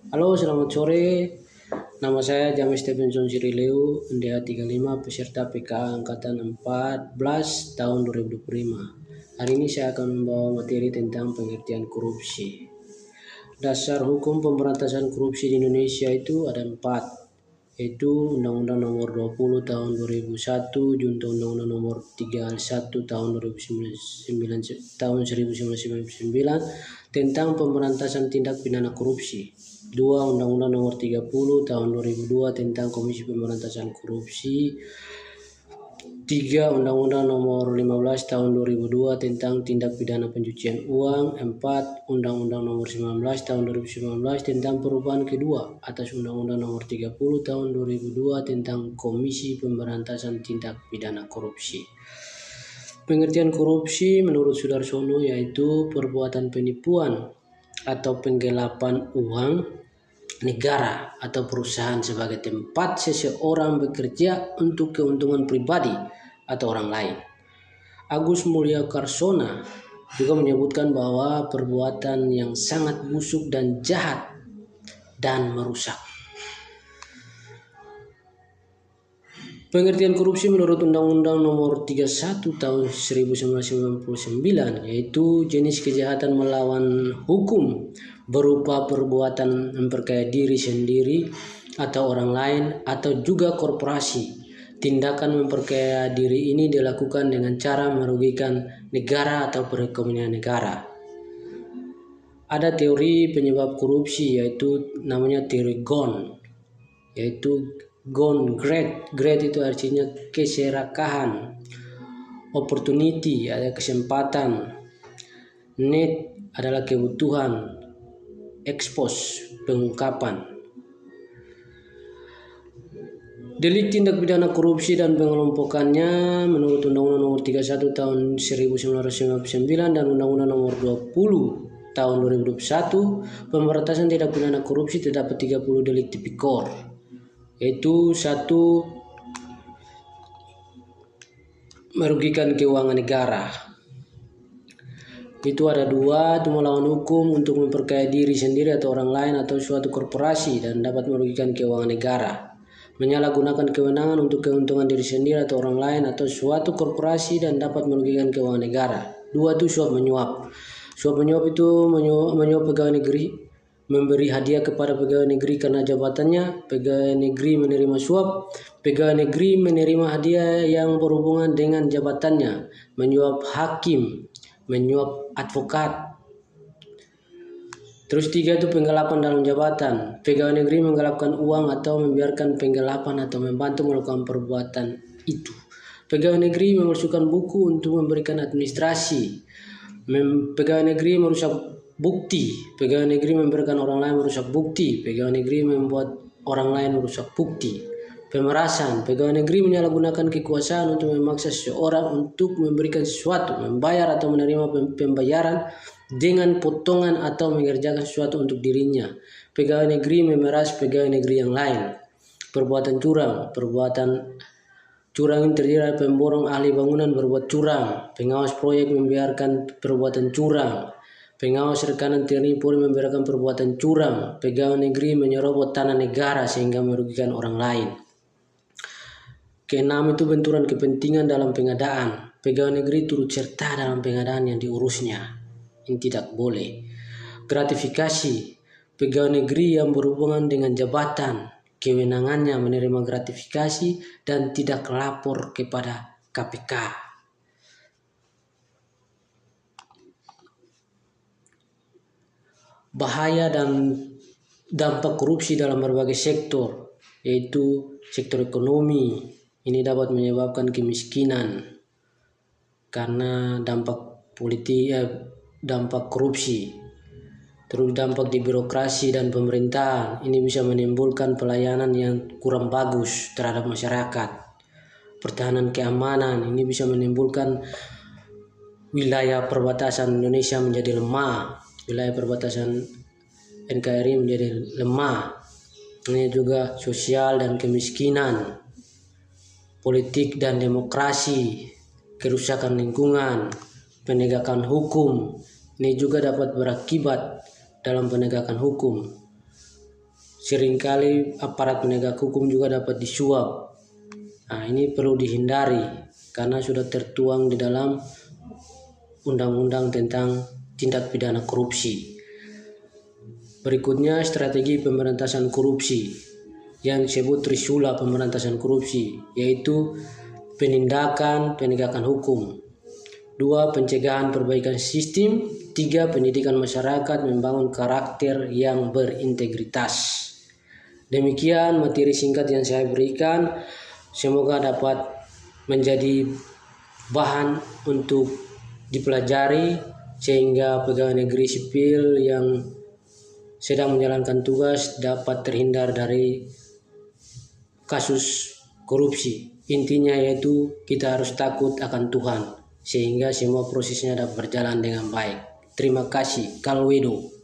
Halo, selamat sore. Nama saya James Stevenson Sirileu, NDA 35, peserta PKA Angkatan 14 tahun 2025. Hari ini saya akan membawa materi tentang pengertian korupsi. Dasar hukum pemberantasan korupsi di Indonesia itu ada 4, yaitu Undang-Undang Nomor 20 Tahun 2001, Junto Undang-Undang Nomor 31 Tahun 1999 tentang pemberantasan tindak pidana korupsi. 2. Undang-Undang Nomor 30 Tahun 2002 tentang Komisi Pemberantasan Korupsi. 3. Undang-Undang Nomor 15 Tahun 2002 tentang tindak pidana pencucian uang. 4. Undang-Undang Nomor 19 Tahun 2019 tentang perubahan kedua atas Undang-Undang Nomor 30 Tahun 2002 tentang Komisi Pemberantasan Tindak Pidana Korupsi. Pengertian korupsi menurut Sudarsono yaitu perbuatan penipuan atau penggelapan uang negara atau perusahaan sebagai tempat seseorang bekerja untuk keuntungan pribadi atau orang lain. Agus Mulya Karsona juga menyebutkan bahwa perbuatan yang sangat busuk dan jahat dan merusak. Pengertian korupsi menurut Undang-Undang Nomor 31 Tahun 1999 yaitu jenis kejahatan melawan hukum berupa perbuatan memperkaya diri sendiri atau orang lain atau juga korporasi. Tindakan memperkaya diri ini dilakukan dengan cara merugikan negara atau perekonomian negara. Ada teori penyebab korupsi yaitu namanya teori GON, yaitu GON grade itu artinya keserakahan, opportunity ada kesempatan, need adalah kebutuhan, expose pengungkapan. Delik tindak pidana korupsi dan pengelompokannya menurut Undang-Undang Nomor 31 Tahun 1999 dan Undang-Undang Nomor 20 Tahun 2021, pemberantasan tindak pidana korupsi terdapat 30 delik tipikor, yaitu 1. Merugikan keuangan negara. Itu ada 2, itu melawan hukum untuk memperkaya diri sendiri atau orang lain atau suatu korporasi dan dapat merugikan keuangan negara. Menyalahgunakan kewenangan untuk keuntungan diri sendiri atau orang lain atau suatu korporasi dan dapat merugikan keuangan negara. 2 itu suap menyuap. Suap menyuap itu menyuap pegawai negeri, memberi hadiah kepada pegawai negeri karena jabatannya, pegawai negeri menerima suap, pegawai negeri menerima hadiah yang berhubungan dengan jabatannya, menyuap hakim, menyuap advokat. Terus 3 itu penggelapan dalam jabatan. Pegawai negeri menggelapkan uang atau membiarkan penggelapan atau membantu melakukan perbuatan itu. Pegawai negeri memasukkan buku untuk memberikan administrasi. Pegawai negeri merusak bukti. Pegawai negeri memberikan orang lain merusak bukti. Pegawai negeri membuat orang lain merusak bukti. Pemerasan. Pegawai negeri menyalahgunakan kekuasaan untuk memaksa seseorang untuk memberikan sesuatu, membayar atau menerima pembayaran dengan potongan atau mengerjakan sesuatu untuk dirinya. Pegawai negeri memeras pegawai negeri yang lain. Perbuatan curang. Perbuatan curang yang terdiri dari pemborong ahli bangunan berbuat curang. Pengawas proyek membiarkan perbuatan curang. Pengawas rekanan TNI Polri membiarkan perbuatan curang. Pegawai negeri menyerobot tanah negara sehingga merugikan orang lain. Keenam itu benturan kepentingan dalam pengadaan. Pegawai negeri turut serta dalam pengadaan yang diurusnya. Ini tidak boleh. Gratifikasi. Pegawai negeri yang berhubungan dengan jabatan, kewenangannya menerima gratifikasi dan tidak lapor kepada KPK. Bahaya dan dampak korupsi dalam berbagai sektor, yaitu sektor ekonomi. Ini dapat menyebabkan kemiskinan karena dampak dampak korupsi. Terus dampak di birokrasi dan pemerintahan, ini bisa menimbulkan pelayanan yang kurang bagus terhadap masyarakat. Pertahanan keamanan, ini bisa menimbulkan wilayah perbatasan Indonesia menjadi lemah, wilayah perbatasan NKRI menjadi lemah. Ini juga sosial dan kemiskinan, politik dan demokrasi, kerusakan lingkungan, penegakan hukum. Ini juga dapat berakibat dalam penegakan hukum. seringkali aparat penegak hukum juga dapat disuap. Nah, ini perlu dihindari karena sudah tertuang di dalam undang-undang tentang tindak pidana korupsi. Berikutnya, strategi pemberantasan korupsi yang disebut Trisula pemberantasan korupsi, yaitu penindakan, penegakan hukum. 2. Pencegahan perbaikan sistem. 3. Pendidikan masyarakat membangun karakter yang berintegritas. Demikian materi singkat yang saya berikan. Semoga dapat menjadi bahan untuk dipelajari sehingga pegawai negeri sipil yang sedang menjalankan tugas dapat terhindar dari kasus korupsi. Intinya yaitu kita harus takut akan Tuhan sehingga semua prosesnya dapat berjalan dengan baik. Terima kasih. Kalwedo.